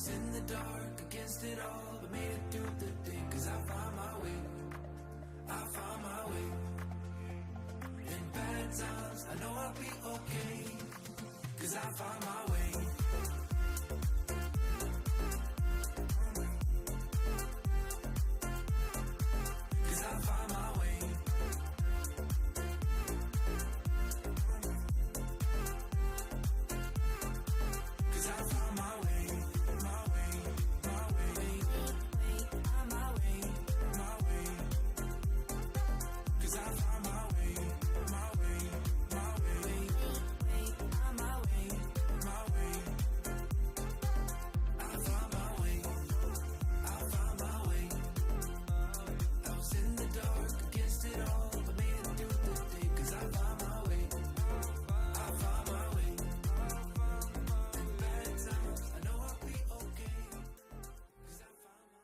was in the dark against it all, but made it through the day. Cause I found my way, I found my way. In bad times, I know I'll be okay. Cause I found my way. Cause I found my way. Cause I found my way, my way, my way. I'm my way, my way. Cause I found my way, my way, my way. I'm my way, my way. I found my way, I found my way. I was in the dark against it all, but made it through the day. Cause I found my way, I found my way. In bad times, I know I'll be okay. Cause I found my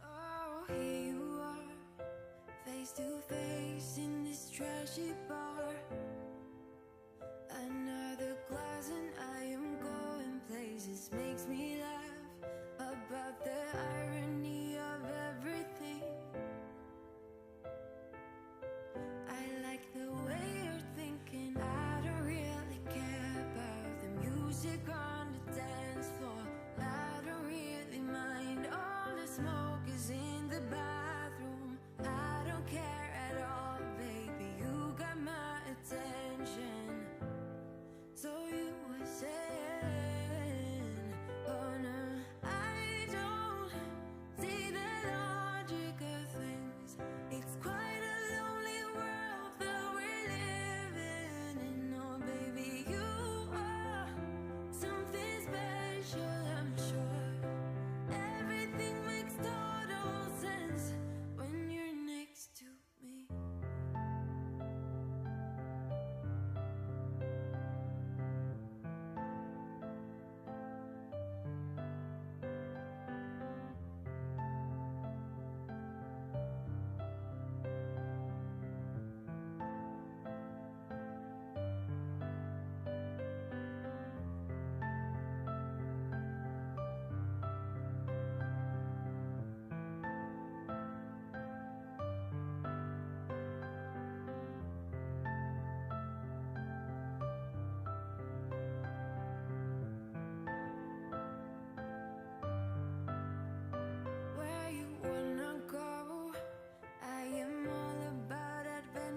Oh, here you are, face to face in this trashy bar. Another glass and I am going places. Makes me laugh about the irony of everything. I like the way you're thinking. I don't really care about the music on the dance floor. I don't really mind all the smoke is in the bathroom. I don't care at all, baby. You got my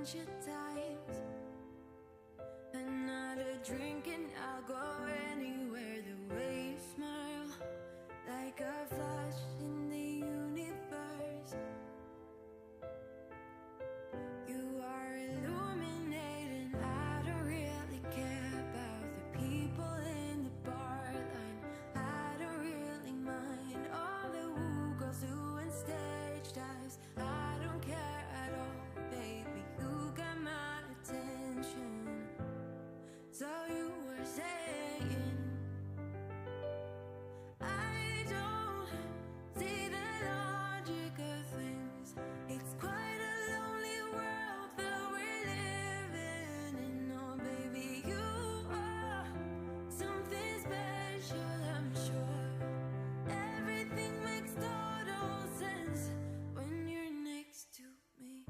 bunch of times. Another drink and I'll go anywhere. The way you smile, like a flash in the universe. You are illuminating. I don't really care about the people in the bar line. I don't really mind all the woo girls doing stage dives. I don't care at all, baby. You got my attention. So you were saying, I don't see the logic of things. It's quite a lonely world that we're living in. Oh, baby, you are something special, I'm sure. Everything makes total sense when you're next to me.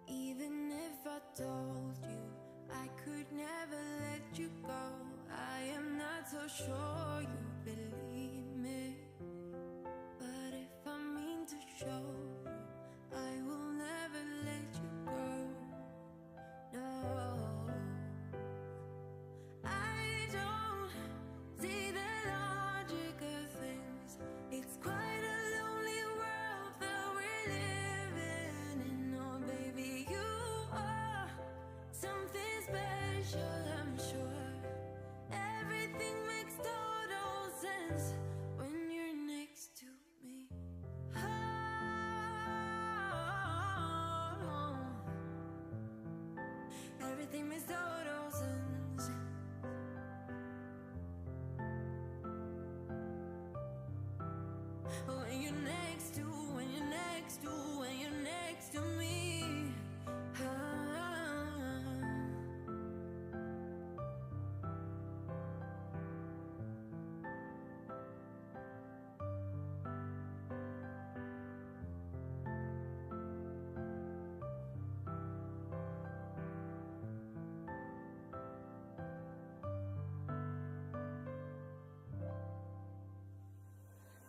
Even if I told you I could never let you go, I am not so sure you believe me. But if I mean to show you, I will never let you go. No, I don't see the logic of things. It's quite a lonely world that we're living in. Oh, baby, you are something special, I'm sure. Everything makes total sense when you're next to me. Oh, everything makes total sense when you're next to, when you're next to, when you're next to me.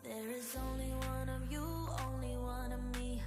There is only one of you, only one of me.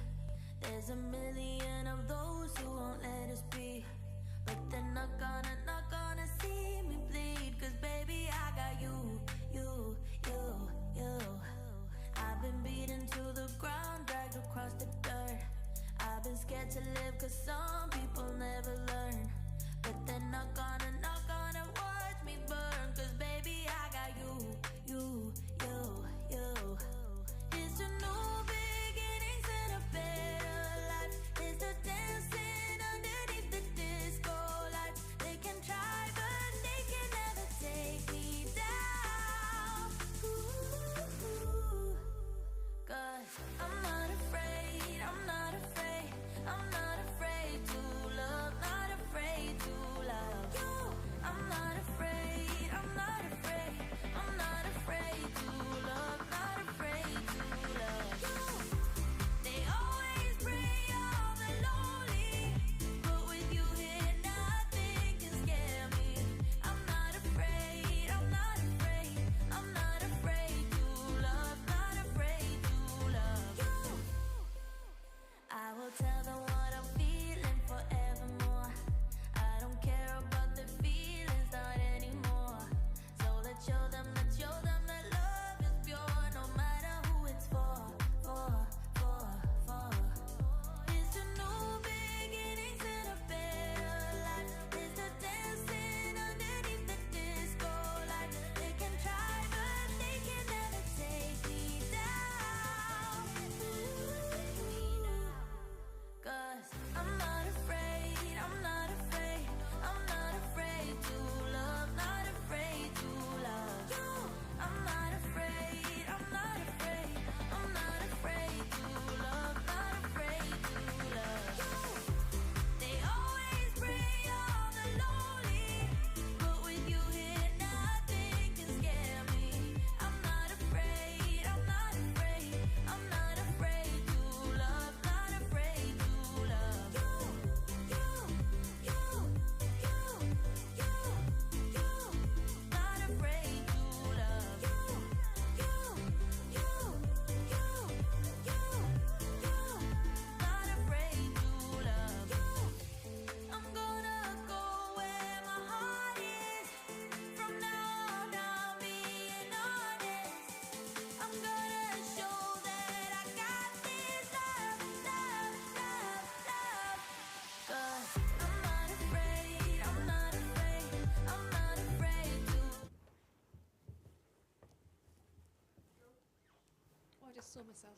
saw myself.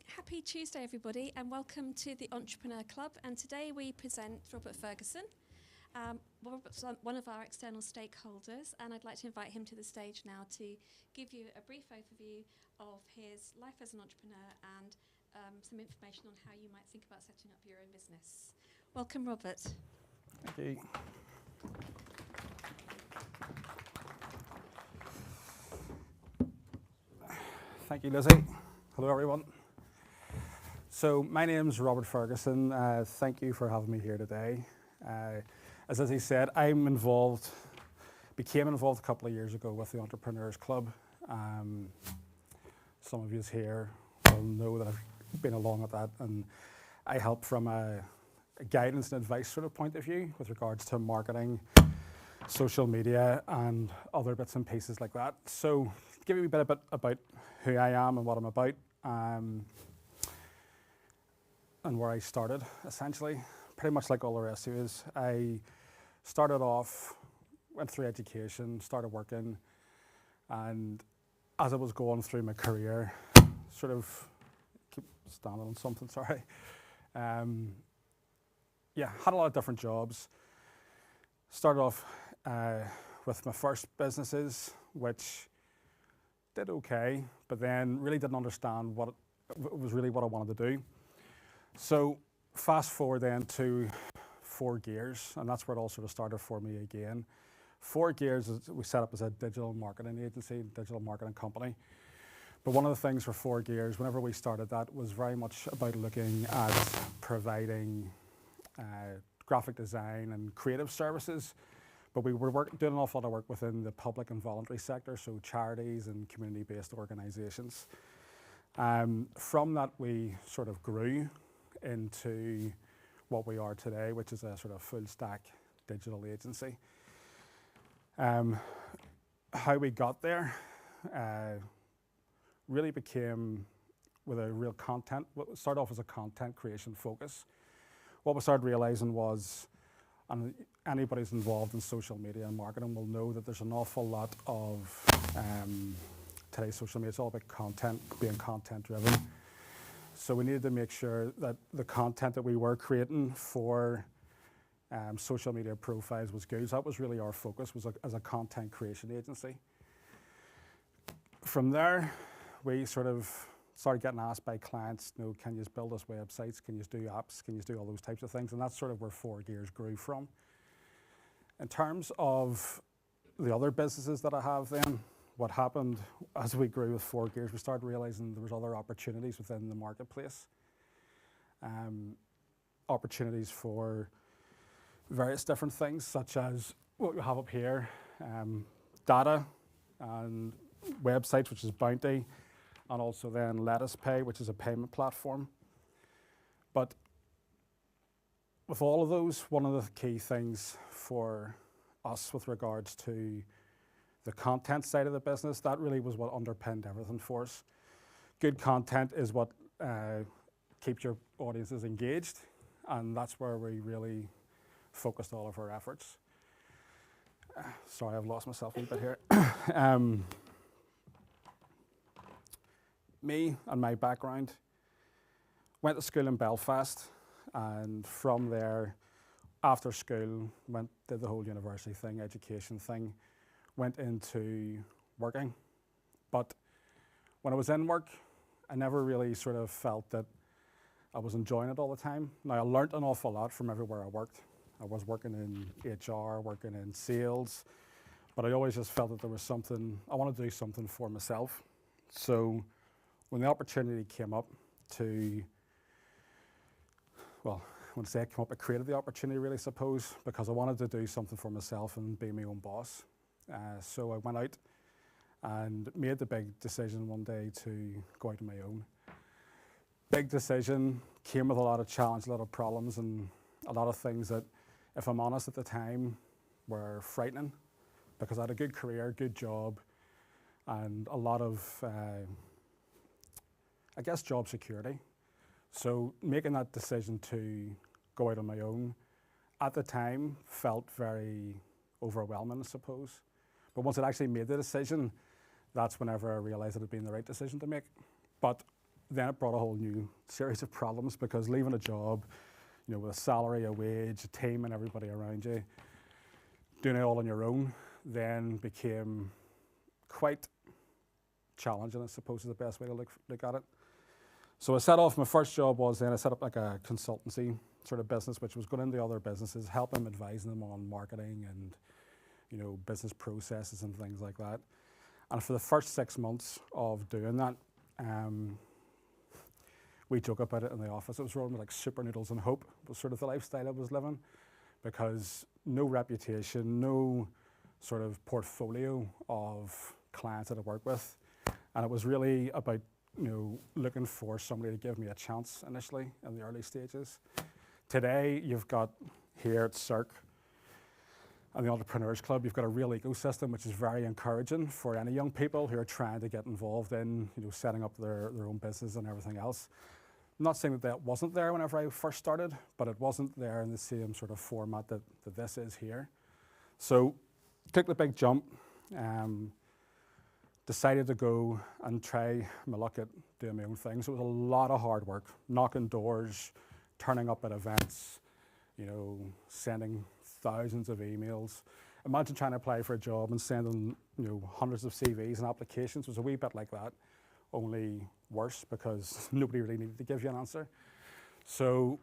Happy Tuesday, everybody, and welcome to the Entrepreneur Club. And today we present Robert Ferguson. Robert's one of our external stakeholders, and I'd like to invite him to the stage now to give you a brief overview of his life as an entrepreneur and some information on how you might think about setting up your own business. Welcome, Robert. Thank you. Thank you, Lizzie. Hello, everyone. So my name's Robert Ferguson. Thank you for having me here today. As Lizzie said, became involved a couple of years ago with the Entrepreneurs Club. Some of you here will know that I've been along with that, and I help from a guidance and advice sort of point of view with regards to marketing, social media, and other bits and pieces like that. So to give you a bit about who I am and what I'm about, and where I started, essentially, pretty much like all the rest of us. I started off, went through education, started working, and as I was going through my career, sort of keep standing on something, sorry. Had a lot of different jobs. Started off with my first businesses, which did okay, but then really didn't understand what it was really what I wanted to do. So fast forward then to 4 Gears, and that's where it all sort of started for me again. 4 Gears we set up as a digital marketing agency, digital marketing company. But one of the things for 4 Gears, whenever we started that, was very much about looking at providing graphic design and creative services. But we were doing an awful lot of work within the public and voluntary sector, so charities and community-based organisations. From that, we sort of grew into what we are today, which is a sort of full-stack digital agency. How we got there really became with a real content. What started off as a content creation focus. What we started realising was, and anybody who's involved in social media and marketing will know that there's an awful lot of today's social media. It's all about content, being content driven. So we needed to make sure that the content that we were creating for social media profiles was good. So that was really our focus, was as a content creation agency. From there, we sort of started getting asked by clients, can you build us websites, can you do apps, can you do all those types of things? And that's sort of where 4 Gears grew from. In terms of the other businesses that I have then, what happened as we grew with 4 Gears, we started realising there was other opportunities within the marketplace. Opportunities for various different things, such as what we have up here, data and websites, which is Bounty, and also then Lettuce Pay, which is a payment platform. But with all of those, one of the key things for us with regards to the content side of the business, that really was what underpinned everything for us. Good content is what keeps your audiences engaged, and that's where we really focused all of our efforts. Sorry, I've lost myself a bit here. Me and my background, went to school in Belfast, and from there, after school, did the whole university thing, education thing, went into working. But when I was in work, I never really sort of felt that I was enjoying it all the time. Now, I learnt an awful lot from everywhere I worked. I was working in HR, working in sales, but I always just felt that there was something, I wanted to do something for myself. So when the opportunity came up to, well, when I say it came up, I created the opportunity really, I suppose, because I wanted to do something for myself and be my own boss. So I went out and made the big decision one day to go out on my own. Big decision, came with a lot of challenge, a lot of problems, and a lot of things that, if I'm honest at the time, were frightening, because I had a good career, good job, and a lot of, I guess, job security. So making that decision to go out on my own, at the time, felt very overwhelming, I suppose. But once I'd actually made the decision, that's whenever I realised it had been the right decision to make. But then it brought a whole new series of problems, because leaving a job, you know, with a salary, a wage, a team and everybody around you, doing it all on your own, then became quite challenging, I suppose is the best way to look at it. So I set off, my first job was then I set up like a consultancy sort of business, which was going into other businesses, helping them, advising them on marketing and, you know, business processes and things like that. And for the first 6 months of doing that, we joke about it in the office. It was rolling with like super noodles and hope was sort of the lifestyle I was living, because no reputation, no sort of portfolio of clients that I work with. And it was really about, you know, looking for somebody to give me a chance initially in the early stages. Today, you've got here at SERC and the Entrepreneurs Club, you've got a real ecosystem, which is very encouraging for any young people who are trying to get involved in, you know, setting up their own business and everything else. I'm not saying that that wasn't there whenever I first started, but it wasn't there in the same sort of format that this is here. So took the big jump, decided to go and try my luck at doing my own thing. So it was a lot of hard work, knocking doors, turning up at events, you know, sending thousands of emails. Imagine trying to apply for a job and sending, you know, hundreds of CVs and applications. It was a wee bit like that, only worse, because nobody really needed to give you an answer. So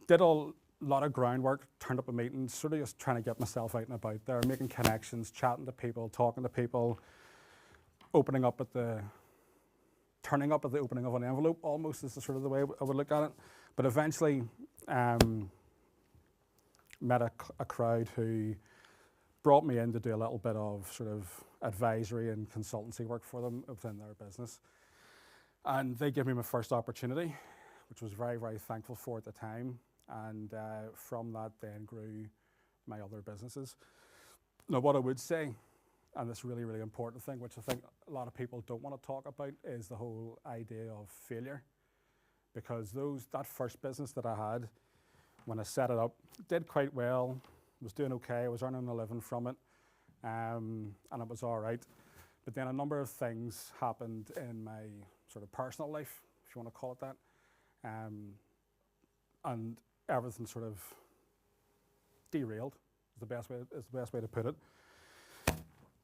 did a lot of groundwork, turned up at meetings, sort of just trying to get myself out and about there, making connections, chatting to people, talking to people, turning up at the opening of an envelope, almost is the sort of the way I would look at it. But eventually met a crowd who brought me in to do a little bit of sort of advisory and consultancy work for them within their business. And they gave me my first opportunity, which was very, very thankful for at the time. And from that then grew my other businesses. Now, what I would say, and this really, really important thing, which I think a lot of people don't want to talk about, is the whole idea of failure. Because that first business that I had, when I set it up, did quite well, was doing okay, I was earning a living from it, and it was all right. But then a number of things happened in my sort of personal life, if you want to call it that, and everything sort of derailed, is the best way to put it.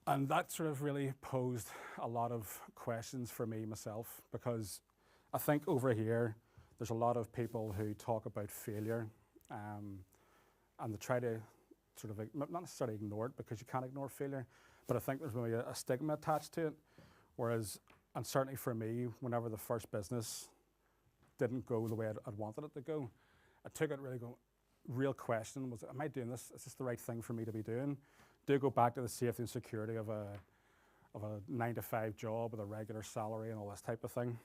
And that sort of really posed a lot of questions for me myself, because I think over here there's a lot of people who talk about failure, and they try to sort of not necessarily ignore it, because you can't ignore failure, but I think there's maybe a stigma attached to it. Whereas, and certainly for me, whenever the first business didn't go the way I'd wanted it to go, I took it really real question was, am I doing this? Is this the right thing for me to be doing? Do I go back to the safety and security of a 9-to-5 job with a regular salary and all this type of thing?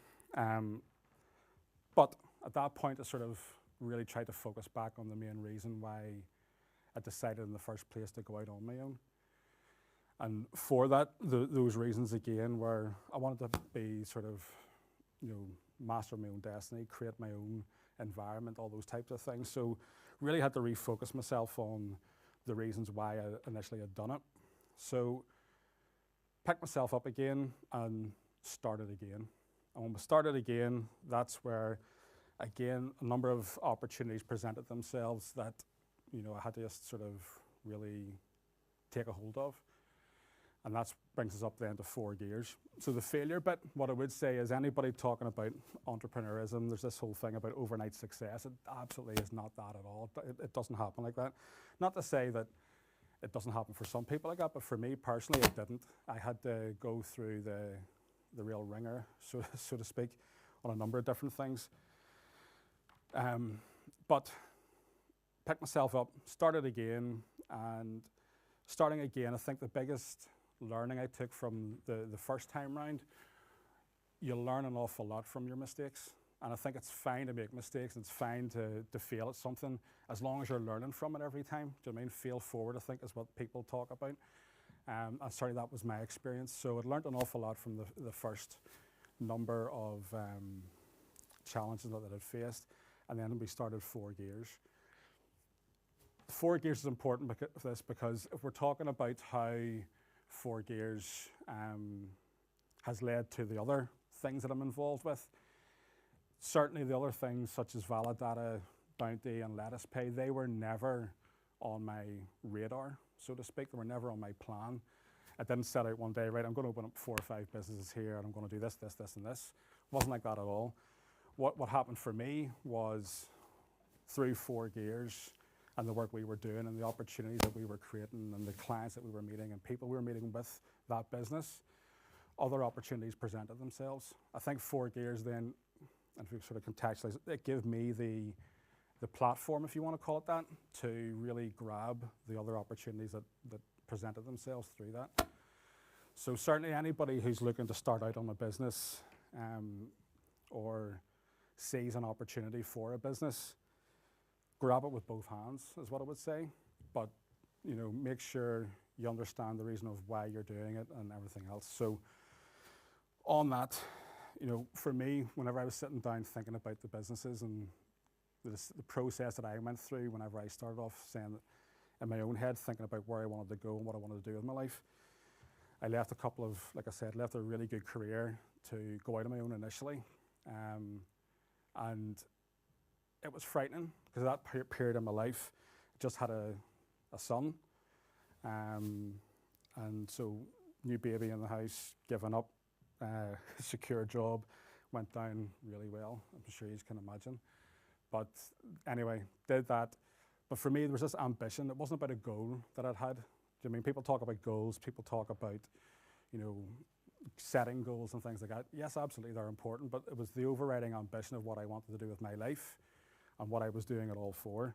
But at that point, I sort of really tried to focus back on the main reason why I decided in the first place to go out on my own. And for that, those reasons again were I wanted to be sort of, you know, master my own destiny, create my own environment, all those types of things. So really had to refocus myself on the reasons why I initially had done it. So picked myself up again and started again. And when we started again, that's where, again, a number of opportunities presented themselves that, you know, I had to just sort of really take a hold of. And that brings us up then to 4 gears. So the failure bit, what I would say is anybody talking about entrepreneurism, there's this whole thing about overnight success. It absolutely is not that at all. It doesn't happen like that. Not to say that it doesn't happen for some people like that, but for me personally, it didn't. I had to go through the real ringer, so to speak, on a number of different things. But picked myself up, started again, and starting again, I think the biggest learning I took from the first time round, you learn an awful lot from your mistakes. And I think it's fine to make mistakes, and it's fine to fail at something, as long as you're learning from it every time. Do you know what I mean? Fail forward, I think, is what people talk about. And certainly that was my experience. So I learned an awful lot from the first number of challenges that I'd faced. And then we started 4 gears. 4 gears is important for this because if we're talking about how 4 gears has led to the other things that I'm involved with, certainly the other things such as Validata, Bounty and Lettuce Pay, they were never on my radar, so to speak. They were never on my plan. I didn't set out one day, right, I'm going to open up 4 or 5 businesses here and I'm going to do this, this, this and this. It wasn't like that at all. What happened for me was through 4 gears and the work we were doing and the opportunities that we were creating and the clients that we were meeting and people we were meeting with that business, other opportunities presented themselves. I think 4 gears then, and if we sort of contextualize it gave me the platform, if you want to call it that, to really grab the other opportunities that presented themselves through that. So certainly anybody who's looking to start out on a business or sees an opportunity for a business, grab it with both hands is what I would say. But make sure you understand the reason of why you're doing it and everything else. So on that, for me, whenever I was sitting down thinking about the businesses and the process that I went through whenever I started off saying that in my own head, thinking about where I wanted to go and what I wanted to do with my life, I left left a really good career to go out on my own initially. And it was frightening because that period in my life, I just had a son. And so new baby in the house, given up, secure job, went down really well. I'm sure you can imagine. But anyway, did that. But for me, there was this ambition. It wasn't about a goal that I'd had. Do you know what I mean? People talk about goals. People talk about, setting goals and things like that. Yes, absolutely, they're important. But it was the overriding ambition of what I wanted to do with my life and what I was doing it all for.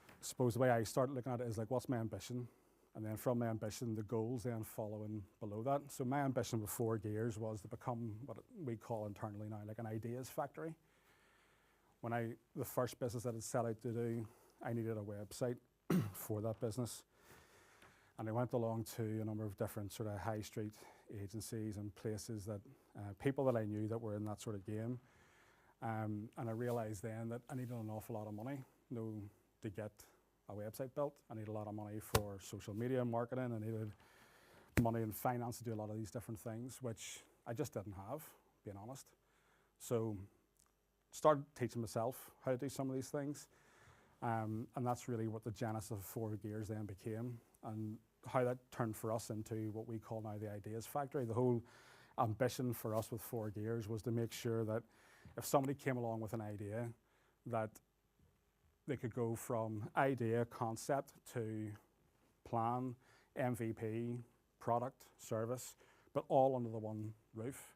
I suppose the way I started looking at it is like, what's my ambition? And then from my ambition, the goals then following below that. So my ambition with 4 gears was to become what we call internally now like an ideas factory. The first business that I set out to do, I needed a website for that business. And I went along to a number of different sort of high street agencies and places that, people that I knew that were in that sort of game. And I realized then that I needed an awful lot of money to get a website built. I needed a lot of money for social media marketing. I needed money in finance to do a lot of these different things, which I just didn't have, being honest. So started teaching myself how to do some of these things. And that's really what the genesis of 4 gears then became, and how that turned for us into what we call now the Ideas Factory. The whole ambition for us with 4 gears was to make sure that if somebody came along with an idea, that they could go from idea, concept to plan, MVP, product, service, but all under the one roof.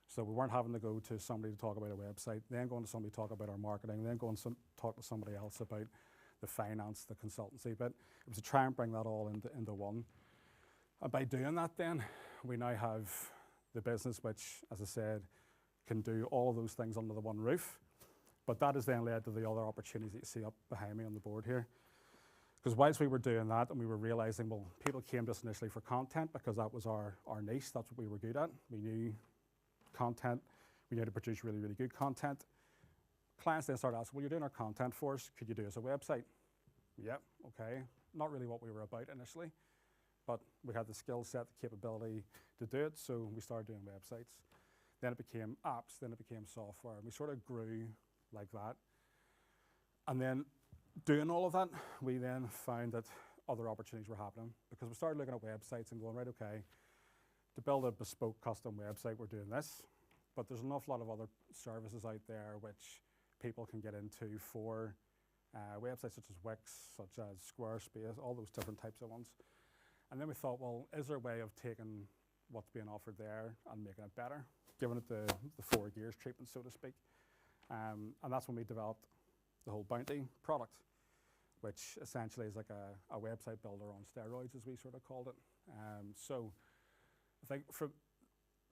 So we weren't having to go to somebody to talk about a website, then going to somebody to talk about our marketing, then going to talk to somebody else about the finance, the consultancy bit. It was to try and bring that all into one. And by doing that then, we now have the business which, as I said, can do all of those things under the one roof. But that has then led to the other opportunities that you see up behind me on the board here. Because whilst we were doing that and we were realizing, well, people came to us initially for content because that was our niche, that's what we were good at. We knew content, we knew how to produce really, really good content. Clients then started asking, well, you're doing our content for us, could you do us a website? Yep, okay. Not really what we were about initially, but we had the skill set, the capability to do it, so we started doing websites. Then it became apps, then it became software, and we sort of grew like that. And then doing all of that, we then found that other opportunities were happening because we started looking at websites and going, right, okay, to build a bespoke custom website, we're doing this, but there's an awful lot of other services out there which people can get into for websites such as Wix, such as Squarespace, all those different types of ones. And then we thought, well, is there a way of taking what's being offered there and making it better, giving it the 4 gears treatment, so to speak. And that's when we developed the whole Bounty product, which essentially is like a website builder on steroids, as we sort of called it. So I think for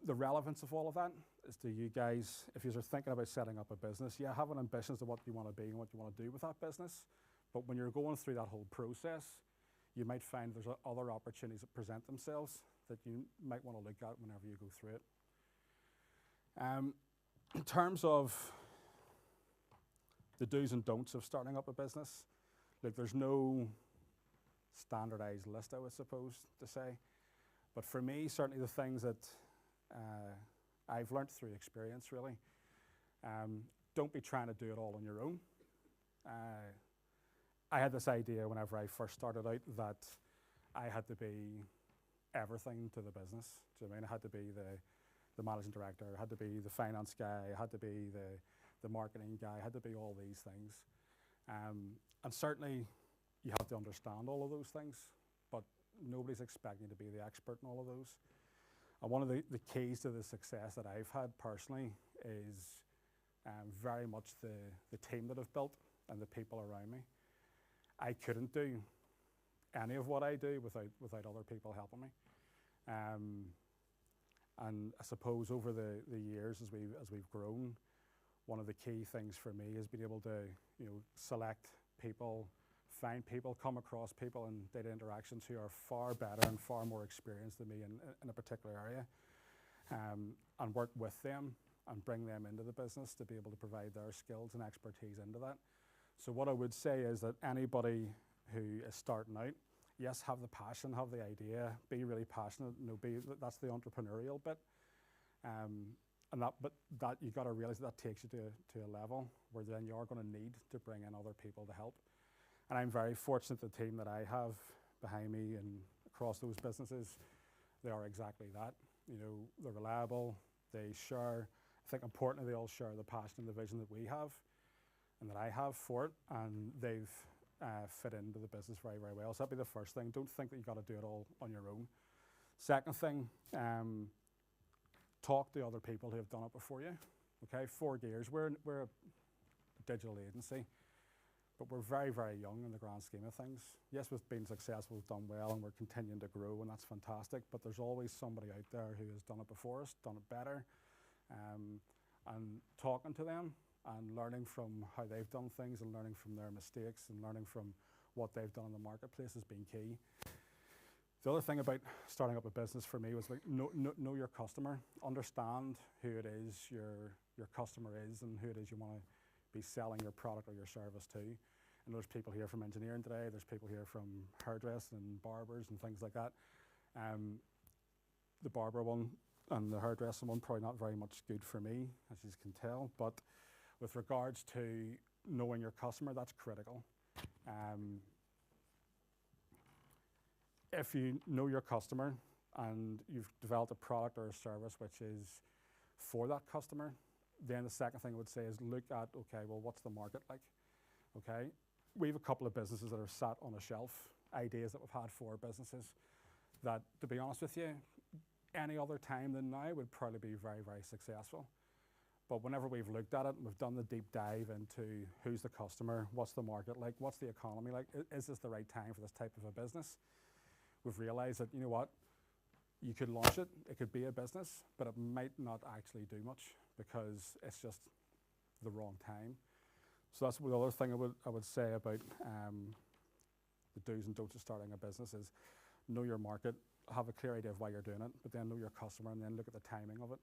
the relevance of all of that is to you guys, if you're thinking about setting up a business, yeah, have an ambition as to what you want to be and what you want to do with that business. But when you're going through that whole process, you might find there's other opportunities that present themselves that you might want to look at whenever you go through it. In terms of the do's and don'ts of starting up a business, Look, there's no standardized list, I would suppose to say. But for me, certainly the things that I've learnt through experience, really, don't be trying to do it all on your own. I had this idea whenever I first started out that I had to be everything to the business. Do you know what I mean? I had to be the managing director, I had to be the finance guy, I had to be the marketing guy, I had to be all these things. And certainly you have to understand all of those things, but nobody's expecting you to be the expert in all of those. And one of the keys to the success that I've had personally is very much the team that I've built and the people around me. I couldn't do any of what I do without other people helping me. And I suppose over the years as we've grown, one of the key things for me is being able to select people, find people, come across people in data interactions who are far better and far more experienced than me in a particular area, and work with them and bring them into the business to be able to provide their skills and expertise into that. So what I would say is that anybody who is starting out, yes, have the passion, have the idea, be really passionate, that's the entrepreneurial bit. But you got to realize that takes you to a level where then you are going to need to bring in other people to help. And I'm very fortunate the team that I have behind me and across those businesses, they are exactly that. They're reliable, they share, I think importantly, they all share the passion and the vision that we have and that I have for it, and they've fit into the business very, very well. So that'd be the first thing. Don't think that you've got to do it all on your own. Second thing, talk to other people who have done it before you. Okay, 4 Gears, we're a digital agency, but we're very, very young in the grand scheme of things. Yes, we've been successful, we've done well, and we're continuing to grow, and that's fantastic, but there's always somebody out there who has done it before us, done it better, and talking to them and learning from how they've done things and learning from their mistakes and learning from what they've done in the marketplace has been key. The other thing about starting up a business for me was like know your customer, understand who it is your customer is and who it is you want to be selling your product or your service to. And there's people here from engineering today, there's people here from hairdressing and barbers and things like that. The barber one and the hairdressing one probably not very much good for me, as you can tell, but with regards to knowing your customer, that's critical. If you know your customer and you've developed a product or a service which is for that customer, then the second thing I would say is look at, okay, well, what's the market like? Okay, we have a couple of businesses that are sat on a shelf, ideas that we've had for businesses that, to be honest with you, any other time than now would probably be very, very successful. But whenever we've looked at it and we've done the deep dive into who's the customer, what's the market like, what's the economy like, is this the right time for this type of a business? We've realized that, you know what, you could launch it, it could be a business, but it might not actually do much because it's just the wrong time. So that's the other thing I would say about the do's and don'ts of starting a business is know your market, have a clear idea of why you're doing it, but then know your customer and then look at the timing of it.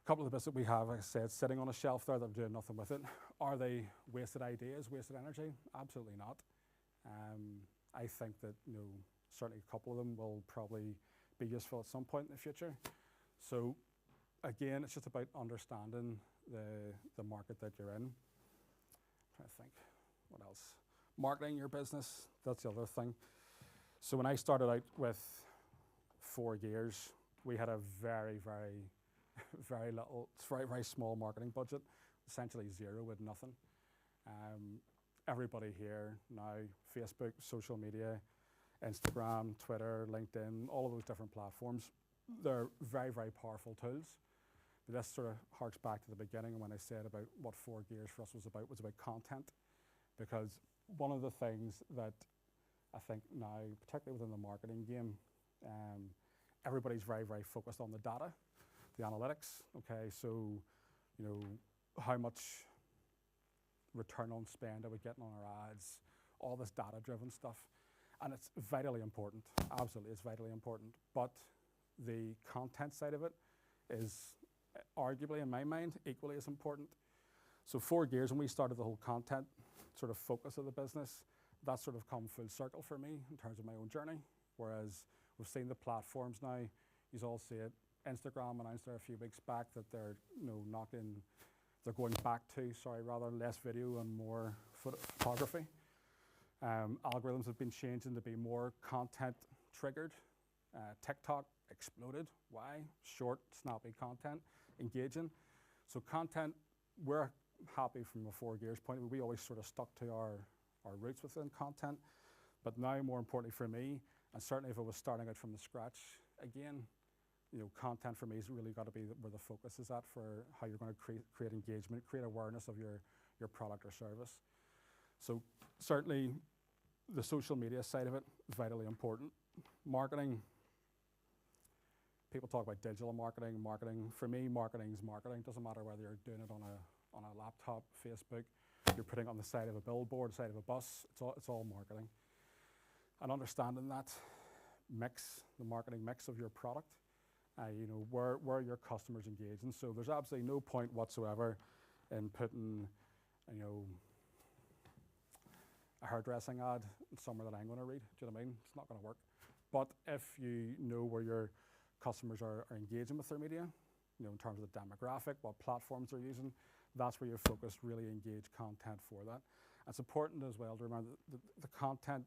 A couple of the bits that we have, like I said, sitting on a shelf there that are doing nothing with it. Are they wasted ideas, wasted energy? Absolutely not. I think that certainly a couple of them will probably be useful at some point in the future. So again, it's just about understanding the market that you're in. I'm trying to think, what else? Marketing your business, that's the other thing. So when I started out with 4 Gears, we had a very, very, very little, very, very small marketing budget, essentially zero with nothing. Everybody here now, Facebook, social media, Instagram, Twitter, LinkedIn, all of those different platforms, they're very, very powerful tools. But this sort of harks back to the beginning when I said about what 4 Gears for us was about content. Because one of the things that I think now, particularly within the marketing game, everybody's very, very focused on the data, the analytics. Okay, so how much return on spend are we getting on our ads, all this data-driven stuff. And it's vitally important, absolutely, it's vitally important. But the content side of it is arguably, in my mind, equally as important. So 4 Gears, when we started the whole content sort of focus of the business, that's sort of come full circle for me in terms of my own journey. Whereas we've seen the platforms now, you all see it. Instagram announced there a few weeks back that they're they're going back to, less video and more photography. Algorithms have been changing to be more content triggered. TikTok exploded. Why? Short, snappy content, engaging. So content, we're happy from a 4Gears point of view. We always sort of stuck to our roots within content. But now, more importantly for me, and certainly if I was starting out from the scratch again, content for me has really got to be where the focus is at for how you're going to create engagement, create awareness of your product or service. So certainly the social media side of it is vitally important. Marketing, people talk about digital marketing. For me, marketing is marketing. Doesn't matter whether you're doing it on a laptop, Facebook, you're putting it on the side of a billboard, side of a bus. It's all marketing. And understanding that mix, the marketing mix of your product, where your customers engaging. So there's absolutely no point whatsoever in putting, a hairdressing ad somewhere that I'm going to read. Do you know what I mean? It's not going to work. But if you know where your customers are engaging with their media, in terms of the demographic, what platforms they're using, that's where you focus really engage content for that. And it's important as well to remember that the content,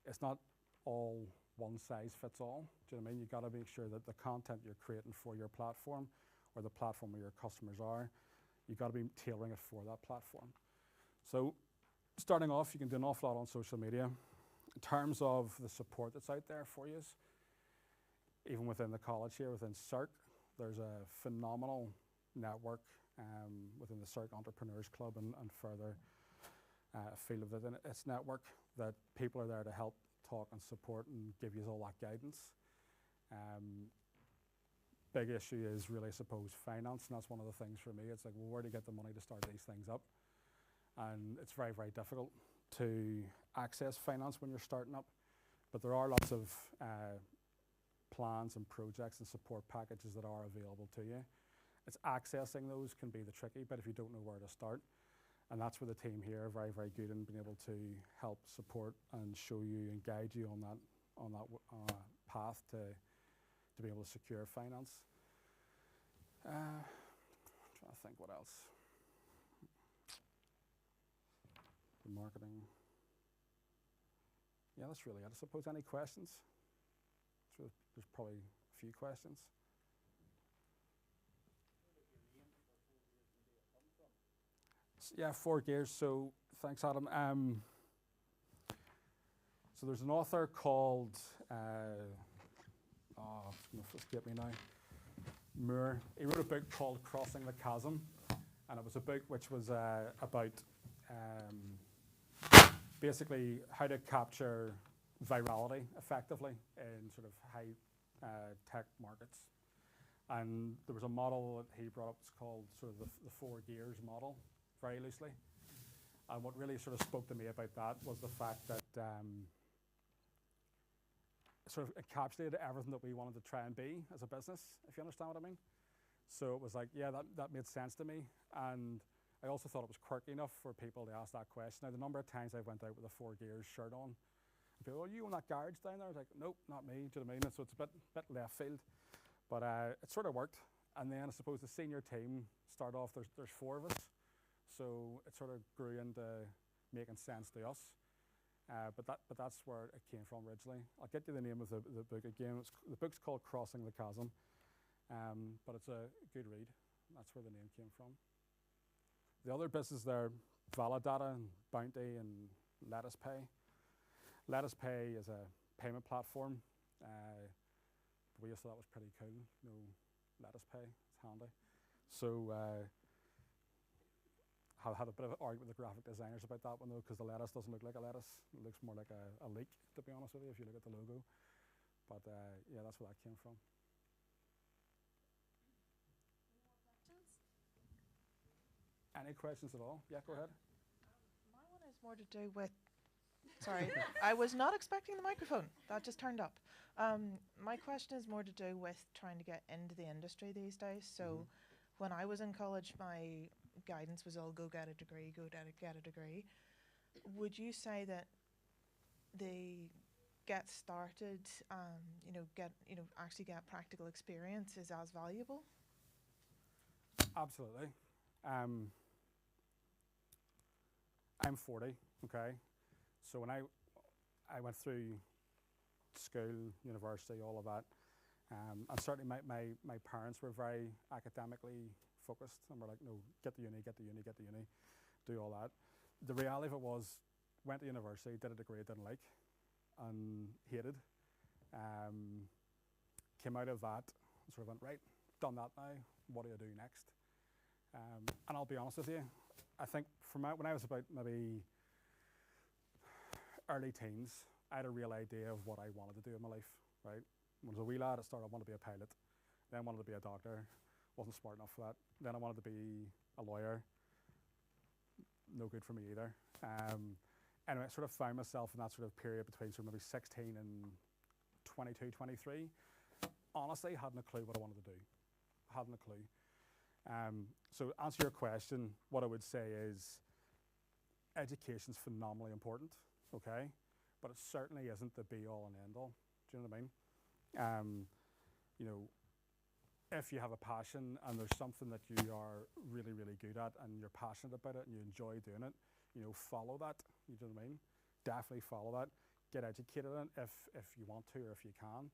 it's not all one size fits all. Do you know what I mean? You've got to make sure that the content you're creating for your platform or the platform where your customers are, you've got to be tailoring it for that platform. So starting off, you can do an awful lot on social media. In terms of the support that's out there for you, even within the college here, within SERC, there's a phenomenal network within the SERC Entrepreneurs Club and further field within its network that people are there to help talk and support and give you all that guidance. Big issue is really, I suppose, finance, and that's one of the things for me. It's like, well, where to get the money to start these things up? And it's very, very difficult to access finance when you're starting up. But there are lots of plans and projects and support packages that are available to you. It's accessing those can be the tricky, but if you don't know where to start, and that's where the team here are very, very good in being able to help support and show you and guide you on that path to be able to secure finance. Trying to think what else. The marketing. Yeah, that's really it. I suppose any questions? So there's probably a few questions. Yeah, 4Gears. So thanks, Adam. So there's an author called, it's going to escape me now, Moore. He wrote a book called Crossing the Chasm, and it was a book which was about basically how to capture virality effectively in sort of high tech markets. And there was a model that he brought up, it's called sort of the 4Gears model, very loosely. And what really sort of spoke to me about that was the fact that sort of encapsulated everything that we wanted to try and be as a business, if you understand what I mean. So it was like, yeah, that made sense to me. And I also thought it was quirky enough for people to ask that question. Now, the number of times I went out with a 4Gears shirt on, and people, you own that garage down there? I was like, nope, not me, do you know what I mean? So it's a bit left field. But it sort of worked. And then I suppose the senior team started off, there's 4 of us. So it sort of grew into making sense to us. But that's where it came from originally. I'll get you the name of the book again. The book's called Crossing the Chasm. But it's a good read. That's where the name came from. The other business there, Validata and Bounty and Lettuce Pay. Lettuce Pay is a payment platform. We just thought that was pretty cool. Lettuce Pay, it's handy. So I had a bit of an argument with the graphic designers about that one though, because the lettuce doesn't look like a lettuce. It looks more like a leek, to be honest with you, if you look at the logo. But yeah, that's where that came from. Any questions at all? Yeah, go ahead. My one is more to do with, sorry, I was not expecting the microphone. That just turned up. My question is more to do with trying to get into the industry these days. So when I was in college, my guidance was all go get a degree, get a degree. would you say that the get started, actually get practical experience is as valuable? Absolutely. I'm 40, okay? So when I went through school, university, all of that, and certainly my parents were very academically focused and were like, no, get the uni, get the uni, get the uni, do all that. The reality of it was, went to university, did a degree I didn't like and hated. Came out of that, sort of went, right, done that now, what do I do next? And I'll be honest with you, I think when I was about maybe early teens, I had a real idea of what I wanted to do in my life, right? When I was a wee lad, I started, I wanted to be a pilot, then I wanted to be a doctor, wasn't smart enough for that. Then I wanted to be a lawyer, no good for me either. Anyway, I sort of found myself in that sort of period between sort of maybe 16 and 22, 23. Honestly, hadn't a clue what I wanted to do. Hadn't a clue. So to answer your question, what I would say is education's phenomenally important, okay? But it certainly isn't the be all and end all. Do you know what I mean? If you have a passion and there's something that you are really, really good at and you're passionate about it and you enjoy doing it, follow that. You know what I mean? Definitely follow that. Get educated in it if you want to or if you can.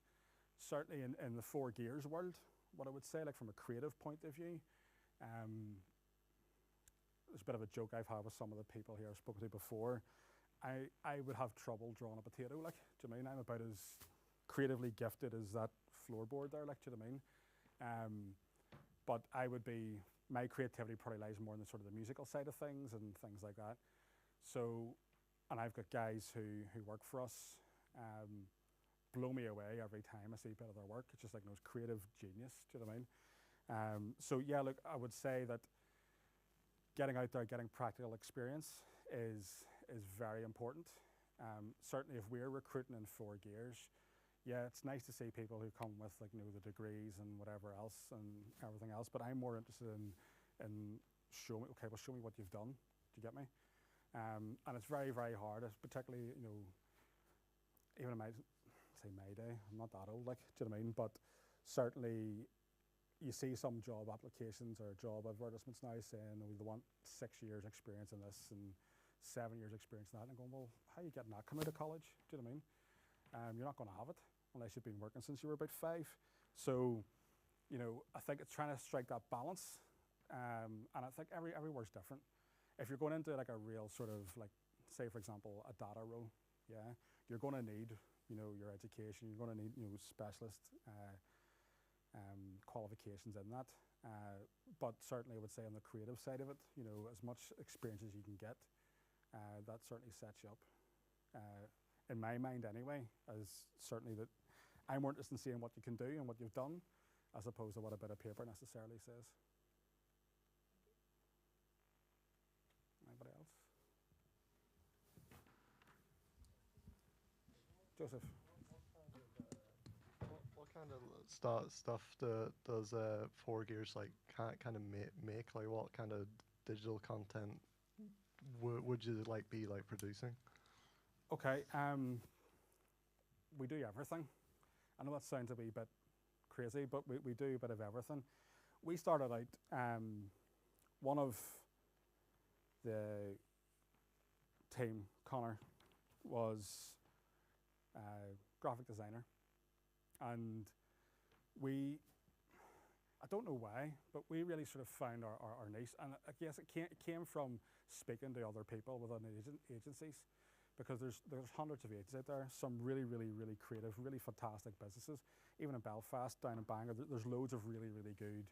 Certainly in the 4 gears world, what I would say, like from a creative point of view, there's a bit of a joke I've had with some of the people here I've spoken to before. I would have trouble drawing a potato, like, do you know what I mean? I'm about as creatively gifted as that floorboard there, like, do you know what I mean? But my creativity probably lies more in the sort of the musical side of things and things like that. So, and I've got guys who work for us, blow me away every time I see a bit of their work. It's just like those creative genius, do you know what I mean? So yeah, look, I would say that getting out there, getting practical experience is very important. Certainly if we're recruiting in 4 gears, yeah, it's nice to see people who come with the degrees and whatever else and everything else, but I'm more interested in show me what you've done. Do you get me? And it's very, very hard, it's particularly, even in my day, I'm not that old, like, do you know what I mean? But certainly you see some job applications or job advertisements now saying they want 6 years experience in this and 7 years experience in that, and I'm going, well, how are you getting that coming out of college? Do you know what I mean? You're not going to have it unless you've been working since you were about 5. So, I think it's trying to strike that balance, and I think everywhere's different. If you're going into like a real sort of like, say for example, a data role, yeah, you're going to need, your education. You're going to need, specialist qualifications in that. But certainly, I would say on the creative side of it, as much experience as you can get, that certainly sets you up. In my mind anyway, as certainly that I'm more interested in seeing what you can do and what you've done as opposed to what a bit of paper necessarily says. Anybody else? Joseph? What kind of stuff does 4 gears like kind of make? Like what kind of digital content would you be producing? Okay, we do everything. I know that sounds a wee bit crazy, but we do a bit of everything. We started out, one of the team, Connor, was a graphic designer, and I don't know why, but we really sort of found our niche, and I guess it came from speaking to other people within agencies, because there's hundreds of agencies out there, some really, really, really creative, really fantastic businesses. Even in Belfast, down in Bangor, there's loads of really, really good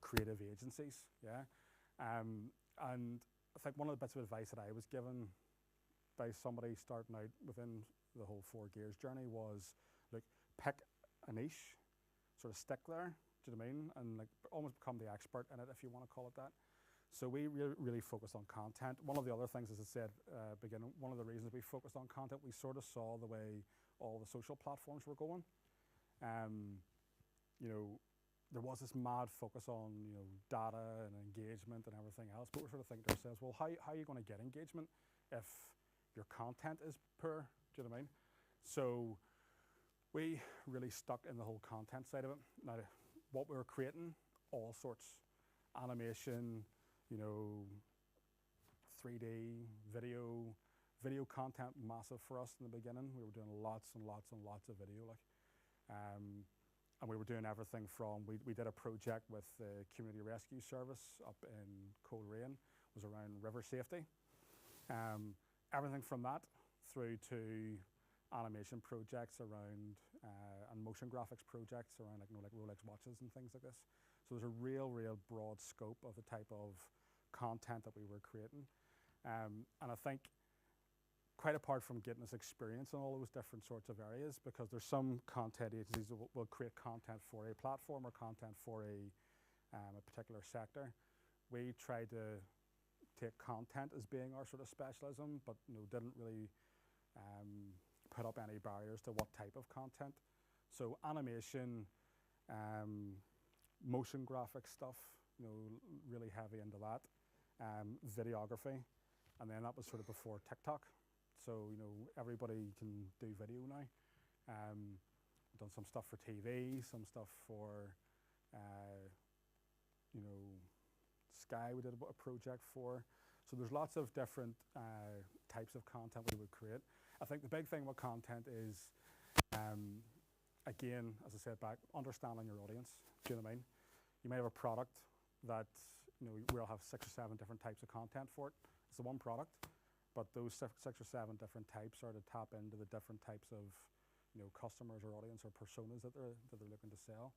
creative agencies, yeah? And I think one of the bits of advice that I was given by somebody starting out within the whole 4 gears journey was, look, pick a niche, sort of stick there, do you know what I mean? And almost become the expert in it, if you want to call it that. So we really focused on content. One of the other things, as I said beginning, one of the reasons we focused on content, we sort of saw the way all the social platforms were going. There was this mad focus on data and engagement and everything else, but we're sort of thinking to ourselves, well, how are you going to get engagement if your content is poor. Do you know what I mean? So we really stuck in the whole content side of it. Now, what we were creating, all sorts, animation, you know, 3D, video content, massive for us in the beginning. We were doing lots and lots and lots of video, like, and we were doing everything from, we did a project with the Community Rescue Service up in Coleraine, was around river safety. Everything from that through to animation projects around, and motion graphics projects around, like, you know, like Rolex watches and things like this. So there's a real broad scope of the type of content that we were creating. And I think, quite apart from getting us experience in all those different sorts of areas, because there's some content agencies that will create content for a platform or content for a particular sector. We tried to take content as being our sort of specialism, but, you know, didn't really put up any barriers to what type of content. So animation, motion graphic stuff, you know, really heavy into that. Videography, and then that was sort of before TikTok. So, you know, everybody can do video now. Done some stuff for TV, some stuff for, you know, Sky we did a project for. So there's lots of different types of content we would create. I think the big thing with content is, again, as I said back, understanding your audience. Do you know what I mean? You may have a product that, you know, we'll have 6 or 7 different types of content for it. It's the one product, but those 6 or 7 different types are to tap into the different types of, you know, customers or audience or personas that they're looking to sell.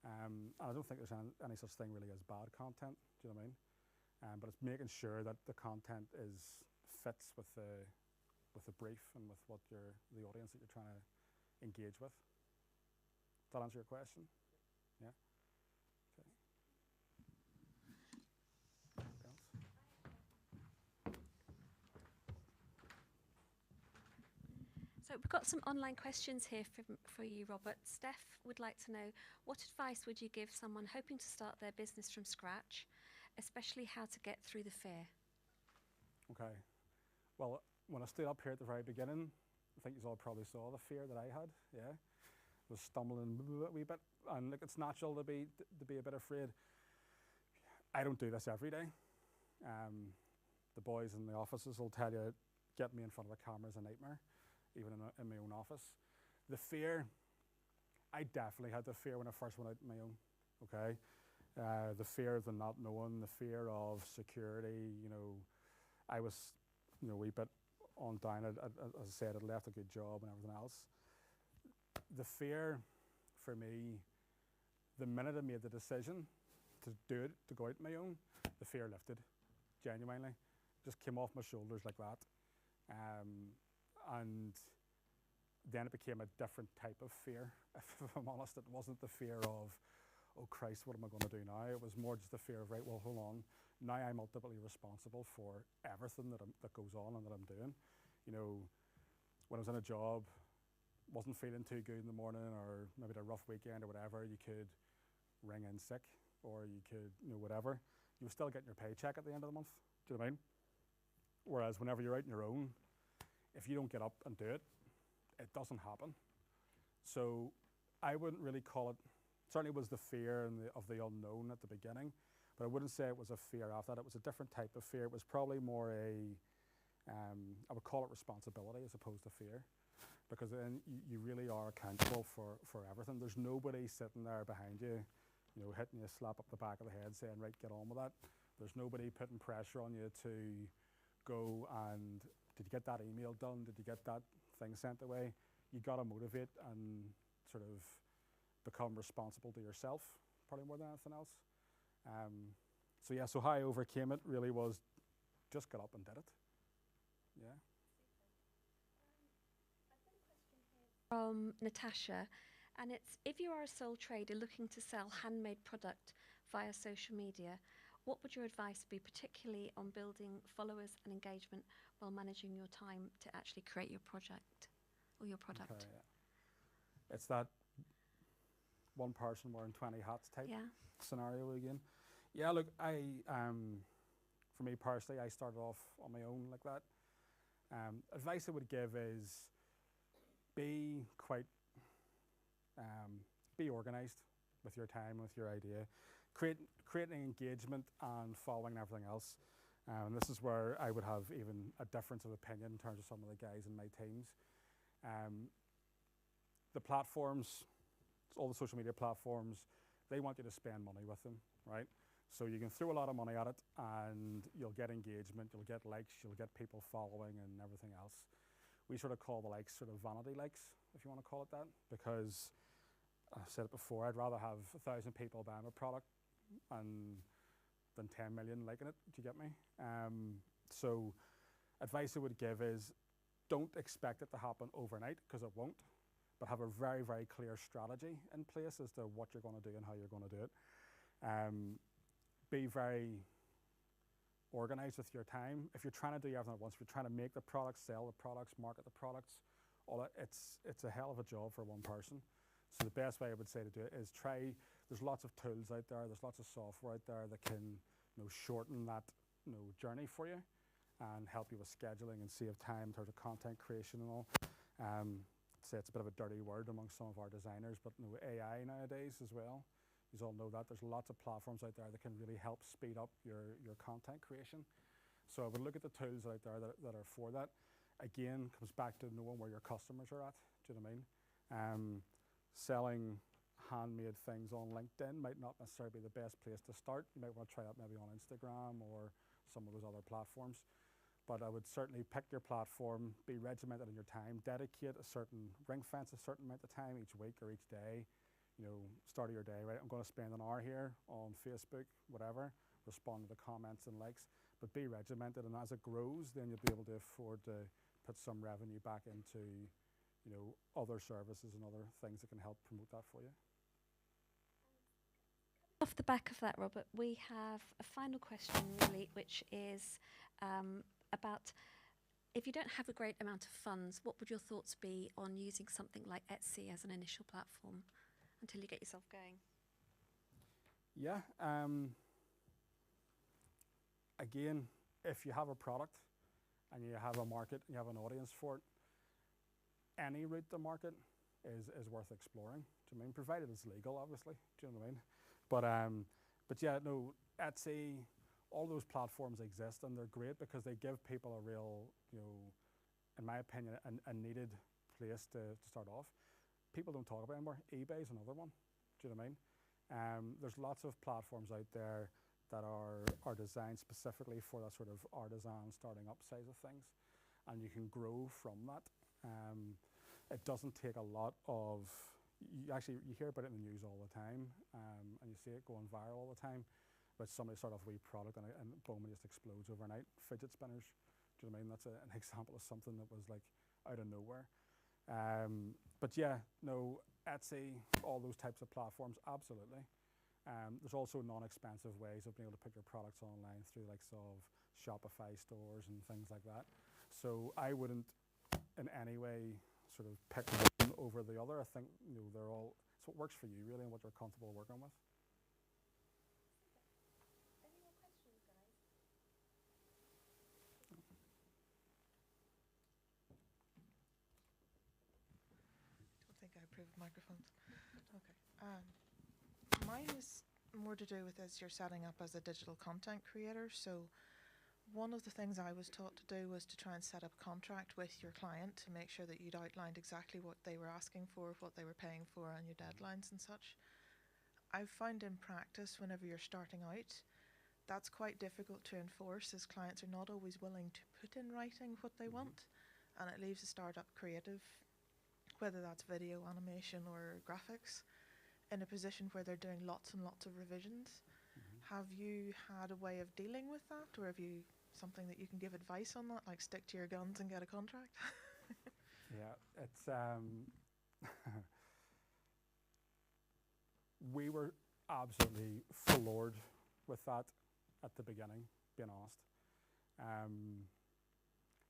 And I don't think there's any such thing really as bad content. Do you know what I mean? But it's making sure that the content fits with the brief and with what the audience that you're trying to engage with. Does that answer your question? Yeah. Okay. So we've got some online questions here for you, Robert. Steph would like to know, what advice would you give someone hoping to start their business from scratch, especially how to get through the fear? Okay. Well, when I stood up here at the very beginning, I think you all probably saw the fear that I had. Yeah, I was stumbling a wee bit, and look, it's natural to be a bit afraid. I don't do this every day. The boys in the offices will tell you, getting me in front of a camera is a nightmare, even in my own office. The fear, I definitely had the fear when I first went out on my own. Okay, the fear of the not knowing, the fear of security. You know, I was, you know, a wee bit on down. As I said, I'd left a good job and everything else. The fear for me, the minute I made the decision to do it, to go out on my own, the fear lifted, genuinely. Just came off my shoulders like that. And then it became a different type of fear. If I'm honest, it wasn't the fear of, oh Christ, what am I going to do now? It was more just the fear of, right, well, hold on. Now I'm ultimately responsible for everything that goes on and that I'm doing. You know, when I was in a job, wasn't feeling too good in the morning, or maybe a rough weekend or whatever, you could ring in sick, or you could, you know, whatever. You were still getting your paycheck at the end of the month. Do you know what I mean? Whereas whenever you're out on your own, if you don't get up and do it, it doesn't happen. So I wouldn't really call it, certainly was the fear of the unknown at the beginning, but I wouldn't say it was a fear after that. It was a different type of fear. It was probably more I would call it responsibility as opposed to fear, because then you really are accountable for everything. There's nobody sitting there behind you, you know, hitting you a slap up the back of the head saying, right, get on with that. There's nobody putting pressure on you to go and, did you get that email done? Did you get that thing sent away? You got to motivate and sort of become responsible to yourself, probably more than anything else. So yeah, so how I overcame it really was just got up and did it. Yeah. From Natasha, and it's, if you are a sole trader looking to sell handmade product via social media, what would your advice be, particularly on building followers and engagement while managing your time to actually create your project or your product? Okay, yeah. It's that one person wearing 20 hats type scenario again. Yeah, look, for me personally, I started off on my own like that. Advice I would give is be quite, be organised with your time, with your idea. Creating engagement and following everything else. And this is where I would have even a difference of opinion in terms of some of the guys in my teams. The platforms, all the social media platforms, they want you to spend money with them, right? So you can throw a lot of money at it and you'll get engagement, you'll get likes, you'll get people following and everything else. We sort of call the likes sort of vanity likes, if you want to call it that, because I've said it before, I'd rather have 1,000 people buying a product than 10 million liking it, do you get me? So advice I would give is don't expect it to happen overnight, because it won't, but have a very, very clear strategy in place as to what you're going to do and how you're going to do it. Be very organised with your time. If you're trying to do everything at once, if you're trying to make the products, sell the products, market the products, all that, it's a hell of a job for one person. So the best way I would say to do it is try. There's lots of tools out there. There's lots of software out there that can, shorten that, journey for you, and help you with scheduling and save time in terms of content creation and all. Say it's a bit of a dirty word among some of our designers, but AI nowadays as well. You all know that there's lots of platforms out there that can really help speed up your content creation. So I would look at the tools out there that are for that. Again, comes back to knowing where your customers are at. Do you know what I mean? Selling handmade things on LinkedIn might not necessarily be the best place to start. You might want to try that maybe on Instagram or some of those other platforms. But I would certainly pick your platform, be regimented in your time, dedicate ring fence a certain amount of time each week or each day. Start of your day, right? I'm going to spend an hour here on Facebook, whatever, respond to the comments and likes, but be regimented, and as it grows, then you'll be able to afford to put some revenue back into, other services and other things that can help promote that for you. Off the back of that, Robert, we have a final question, really, which is about if you don't have a great amount of funds, what would your thoughts be on using something like Etsy as an initial platform until you get yourself going? Yeah. Again, if you have a product and you have a market and you have an audience for it, any route to market is worth exploring. Do you know what I mean? Provided it's legal, obviously. Do you know what I mean? But yeah, no, Etsy, all those platforms exist and they're great because they give people a real, in my opinion, a needed place to start off. People don't talk about it anymore. eBay's another one. Do you know what I mean? There's lots of platforms out there that are designed specifically for that sort of artisan starting up size of things, and you can grow from that. It doesn't take a lot of. You hear about it in the news all the time, and you see it going viral all the time. But somebody start off a wee product and boom, it just explodes overnight. Fidget spinners. Do you know what I mean? That's an example of something that was like out of nowhere. But yeah, no, Etsy, all those types of platforms, absolutely. There's also non-expensive ways of being able to put your products online through the likes of Shopify stores and things like that. So I wouldn't in any way sort of pick one over the other. I think they're all, it's what works for you really and what you're comfortable working with. Any more questions, guys? I don't think I approve of microphones. Okay. Mine is more to do with as you're setting up as a digital content creator. So one of the things I was taught to do was to try and set up a contract with your client to make sure that you'd outlined exactly what they were asking for, what they were paying for, and your deadlines and such. I've found in practice, whenever you're starting out, that's quite difficult to enforce, as clients are not always willing to put in writing what they want, and it leaves a startup creative, whether that's video, animation, or graphics, in a position where they're doing lots and lots of revisions. Have you had a way of dealing with that, or have you something that you can give advice on that, like stick to your guns and get a contract? Yeah, it's we were absolutely floored with that at the beginning, being honest.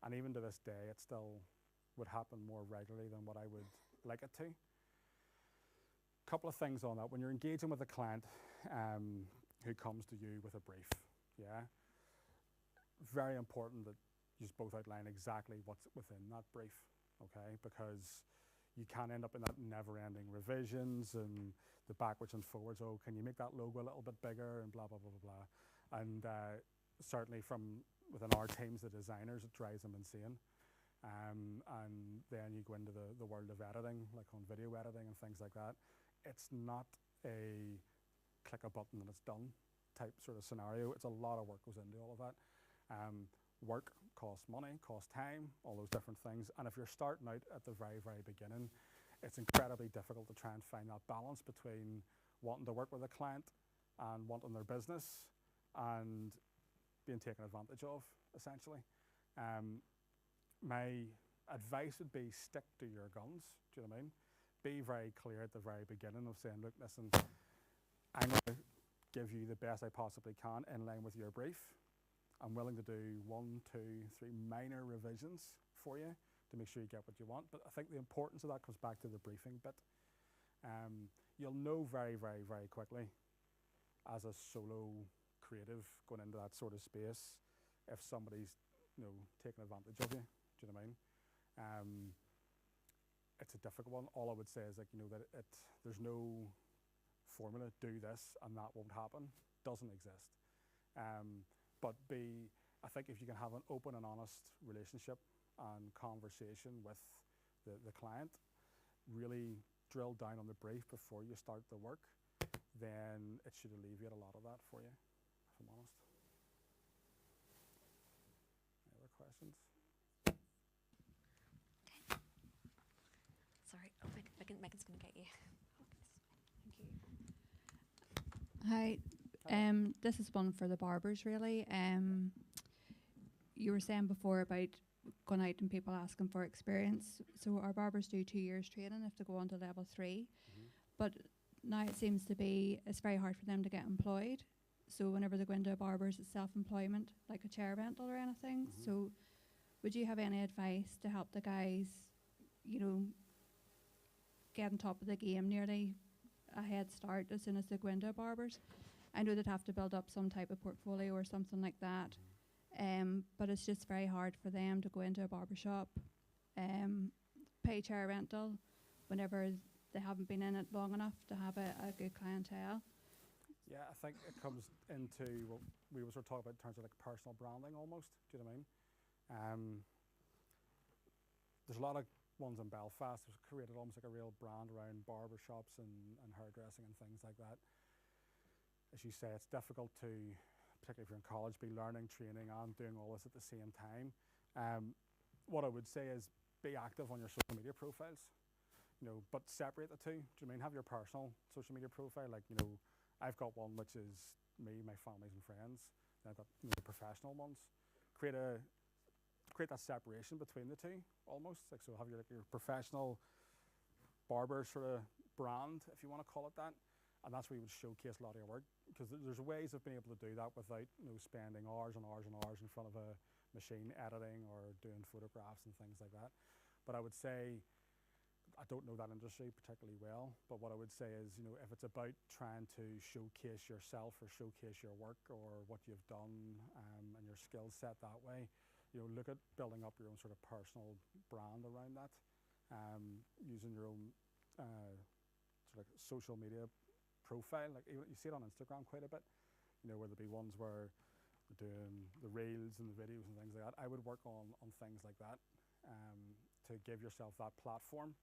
And even to this day, it still would happen more regularly than what I would like it to. Couple of things on that. When you're engaging with a client who comes to you with a brief, yeah, very important that you both outline exactly what's within that brief, okay? Because you can end up in that never-ending revisions and the backwards and forwards. Oh, can you make that logo a little bit bigger and blah, blah, blah, blah, blah. And certainly from within our teams, the designers, it drives them insane. And then you go into the world of editing, like on video editing and things like that. It's not a click a button and it's done type sort of scenario. It's a lot of work goes into all of that. Work costs money, costs time, all those different things. And if you're starting out at the very, very beginning, it's incredibly difficult to try and find that balance between wanting to work with a client and wanting their business and being taken advantage of, essentially. My advice would be stick to your guns, do you know what I mean? Be very clear at the very beginning of saying, look, listen, I'm going to give you the best I possibly can in line with your brief. I'm willing to do 1, 2, 3 minor revisions for you to make sure you get what you want. But I think the importance of that comes back to the briefing bit. You'll know very, very, very quickly as a solo creative going into that sort of space if somebody's, taking advantage of you. Do you know what I mean? It's a difficult one. All I would say is that there's no formula, do this and that won't happen. Doesn't exist. But I think if you can have an open and honest relationship and conversation with the client, really drill down on the brief before you start the work, then it should alleviate a lot of that for you, if I'm honest. Any other questions? Sorry, Megan's going to get you. Thank you. Hi. This is one for the barbers, really. You were saying before about going out and people asking for experience. So our barbers do 2 years training if they go on to level 3. Mm-hmm. But now it seems to be, it's very hard for them to get employed. So whenever they go into a barber's, it's self-employment, like a chair rental or anything. Mm-hmm. So would you have any advice to help the guys, get on top of the game, nearly a head start as soon as they go into a barber's? I know they'd have to build up some type of portfolio or something like that, but it's just very hard for them to go into a barbershop, pay chair rental whenever they haven't been in it long enough to have a good clientele. Yeah, I think it comes into what we were sort of talking about in terms of like personal branding almost. Do you know what I mean? There's a lot of ones in Belfast that created almost like a real brand around barbershops and hairdressing and things like that. As you say, it's difficult to, particularly if you're in college, be learning, training and doing all this at the same time. What I would say is be active on your social media profiles, but separate the two. Do you know what I mean? Have your personal social media profile, like, I've got one which is me, my families and friends. Then I've got the professional ones. Create that separation between the two, almost. Like, so have your professional barber sort of brand, if you want to call it that. And that's where you would showcase a lot of your work, because there's ways of being able to do that without spending hours and hours and hours in front of a machine editing or doing photographs and things like that. But I would say, I don't know that industry particularly well, but what I would say is, if it's about trying to showcase yourself or showcase your work or what you've done and your skill set that way, look at building up your own sort of personal brand around that, using your own sort of social media profile. Like you see it on Instagram quite a bit, where there'll be ones where they're doing the reels and the videos and things like that. I would work on things like that to give yourself that platform,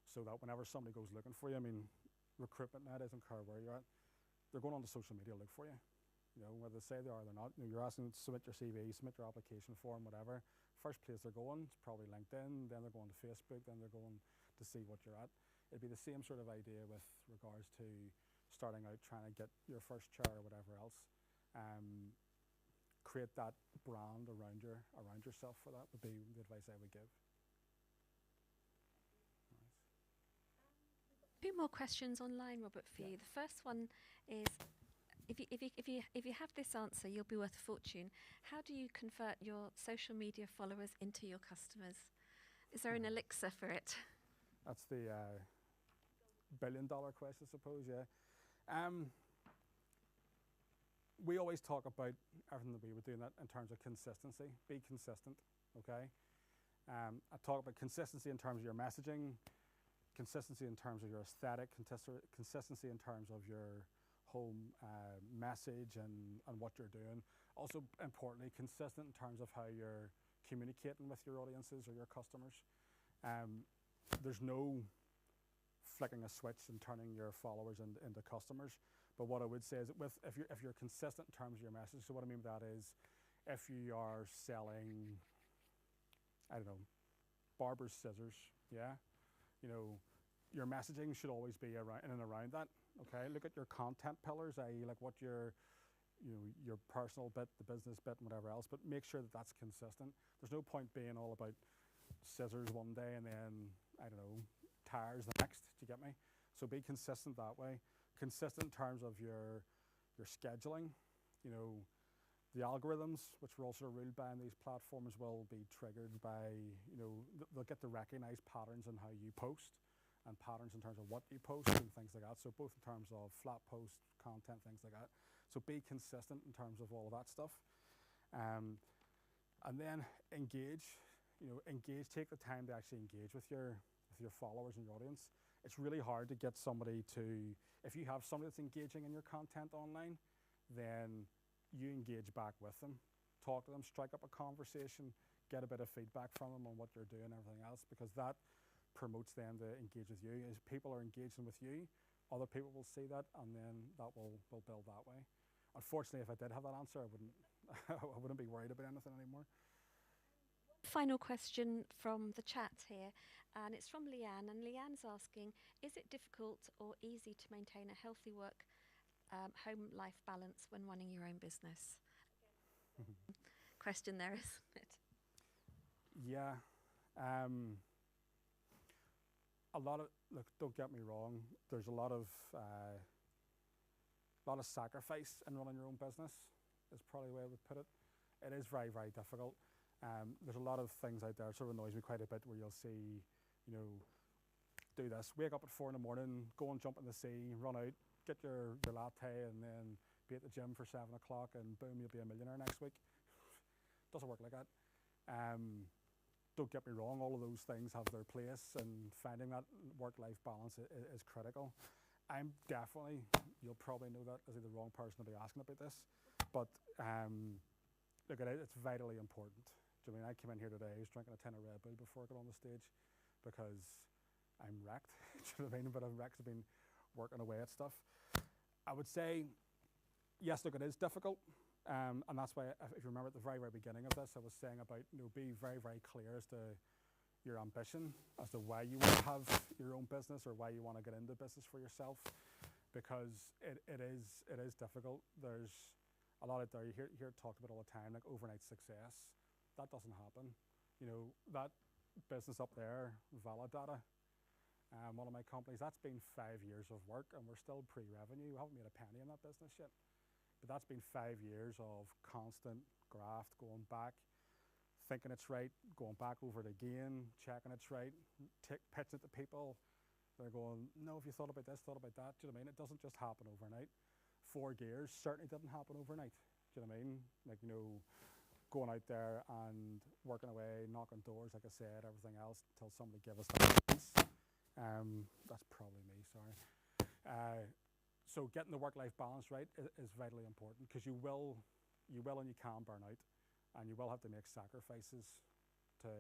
so that whenever somebody goes looking for you, recruitment now doesn't care where you're at, they're going on to social media to look for you. Whether they say they are or they're not. You're asking them to submit your CV, submit your application form, whatever. First place they're going is probably LinkedIn, then they're going to Facebook, then they're going to see what you're at. It'd be the same sort of idea with regards to starting out trying to get your first chair or whatever else. Create that brand around yourself for that would be the advice I would give. A few more questions online, Robert, for you. The first one is, if you have this answer, you'll be worth a fortune. How do you convert your social media followers into your customers? Is there an elixir for it? That's the $1 billion question, I suppose. Yeah. we always talk about everything that we would do in that in terms of consistency. Be consistent, okay? I talk about consistency in terms of your messaging, consistency in terms of your aesthetic, consistency in terms of your whole message and what you're doing. Also, importantly, consistent in terms of how you're communicating with your audiences or your customers. There's no flicking a switch and turning your followers into customers. But what I would say is, if you're consistent in terms of your message, so what I mean by that is, if you are selling, I don't know, barber's scissors, yeah, you know, your messaging should always be around in and around that. Okay, look at your content pillars, i.e., like what your personal bit, the business bit, and whatever else. But make sure that that's consistent. There's no point being all about scissors one day and then, I don't know, tires the next. Do you get me? So be consistent that way. Consistent in terms of your scheduling. You know, the algorithms, which we're also ruled by on these platforms, will be triggered by, you know, they'll get to recognize patterns in how you post and patterns in terms of what you post and things like that. So both in terms of flat post content, things like that. So be consistent in terms of all of that stuff. And then engage, you know, take the time to actually engage with your followers and your audience. It's really hard to get somebody to, if you have somebody that's engaging in your content online, then you engage back with them, talk to them, strike up a conversation, get a bit of feedback from them on what you're doing and everything else, because that promotes them to engage with you. As people are engaging with you, other people will see that, and then that will build that way. Unfortunately, if I did have that answer, I wouldn't be worried about anything anymore. Final question from the chat here, and it's from Leanne, and Leanne's asking, is it difficult or easy to maintain a healthy work home life balance when running your own business? Question there, isn't it? Yeah. A lot of, look, don't get me wrong, there's a lot of sacrifice in running your own business, is probably the way I would put it. It is very, very difficult. There's a lot of things out there, it sort of annoys me quite a bit, where you'll see, you know, do this, wake up at 4 a.m, go and jump in the sea, run out, get your latte, and then be at the gym for 7 o'clock, and boom, you'll be a millionaire next week. Doesn't work like that. Don't get me wrong, all of those things have their place, and finding that work-life balance is critical. I'm definitely, you'll probably know that as the wrong person to be asking about this, but look at it, it's vitally important. Do you know what I mean? I came in here today, I was drinking a tin of Red Bull before I got on the stage, because I'm wrecked. Do you know what I mean? But I'm wrecked, I've been working away at stuff. I would say, yes, look, it is difficult. And that's why, if you remember at the very, very beginning of this, I was saying about, you know, be very, very clear as to your ambition, as to why you want to have your own business or why you want to get into business for yourself, because it is difficult. There's a lot out there, you hear it talked about all the time, like overnight success. That doesn't happen. You know, that business up there, Validata, one of my companies, that's been 5 years of work, and we're still pre-revenue. We haven't made a penny in that business yet. But that's been 5 years of constant graft, going back, thinking it's right, going back over it again, checking it's right, pitching it to people. They're going, no, have you thought about this, thought about that? Do you know what I mean? It doesn't just happen overnight. 4 gears certainly didn't happen overnight. Do you know what I mean? Like, you know, going out there and working away, knocking doors, like I said, everything else, until somebody gave us that piece. That's probably me, sorry. So getting the work-life balance right is vitally important, because you will and you can burn out, and you will have to make sacrifices to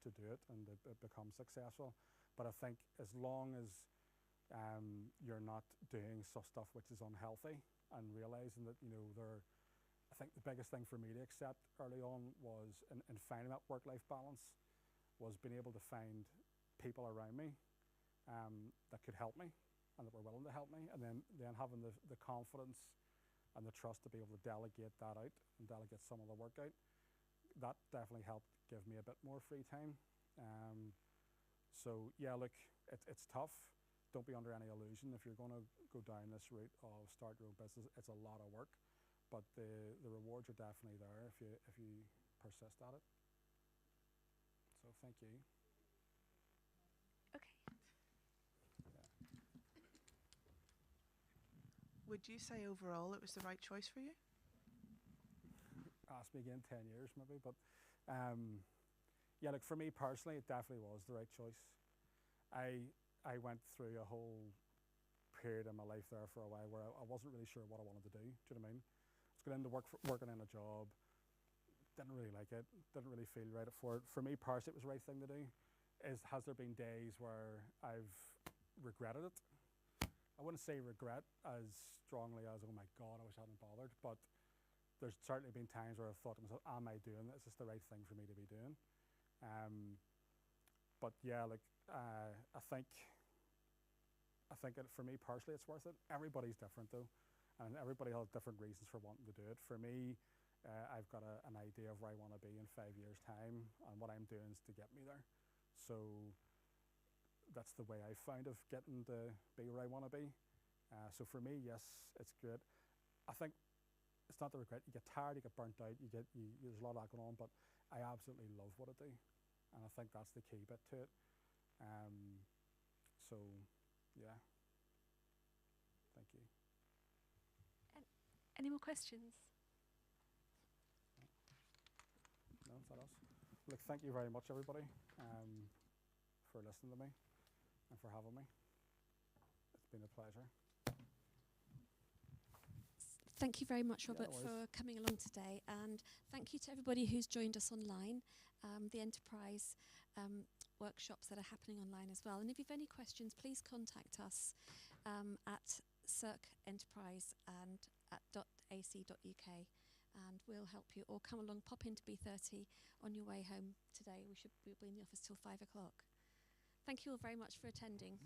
do it and to become successful. But I think as long as you're not doing stuff which is unhealthy, and realizing that, you know, I think the biggest thing for me to accept early on was, in finding that work-life balance, was being able to find people around me that could help me, and that were willing to help me, and then having the confidence and the trust to be able to delegate that out and delegate some of the work out. That definitely helped give me a bit more free time. So yeah, look, it's tough. Don't be under any illusion. If you're going to go down this route of start your own business, it's a lot of work, but the rewards are definitely there if you persist at it. So thank you. Okay. Would you say overall it was the right choice for you? Ask me again 10 years maybe, but yeah, like for me personally, it definitely was the right choice. I went through a whole period in my life there for a while where I wasn't really sure what I wanted to do. Do you know what I mean? I was going into working in a job, didn't really like it, didn't really feel right for it. For me personally, it was the right thing to do. Has there been days where I've regretted it? I wouldn't say regret as strongly as, oh my God, I wish I hadn't bothered, but there's certainly been times where I've thought to myself, am I doing this? Is this the right thing for me to be doing? But yeah, like I think for me personally, it's worth it. Everybody's different though, and everybody has different reasons for wanting to do it. For me, I've got an idea of where I want to be in 5 years' time, and what I'm doing is to get me there. So that's the way I found of getting to be where I want to be. So for me, yes, it's good. I think it's not the regret. You get tired, you get burnt out, there's a lot of that going on, but I absolutely love what I do, and I think that's the key bit to it. So yeah, thank you. Any more questions? No, is that us? Look, thank you very much, everybody, for listening to me and for having me. It's been a pleasure. Thank you very much, Yeah, Robert, no for worries. coming along today, and thank you to everybody who's joined us online, the enterprise workshops that are happening online as well. And if you've any questions, please contact us at SERC Enterprise and at .ac.uk, and we'll help you. Or come along, pop into B30 on your way home today. We'll be in the office till 5 o'clock. Thank you all very much for attending.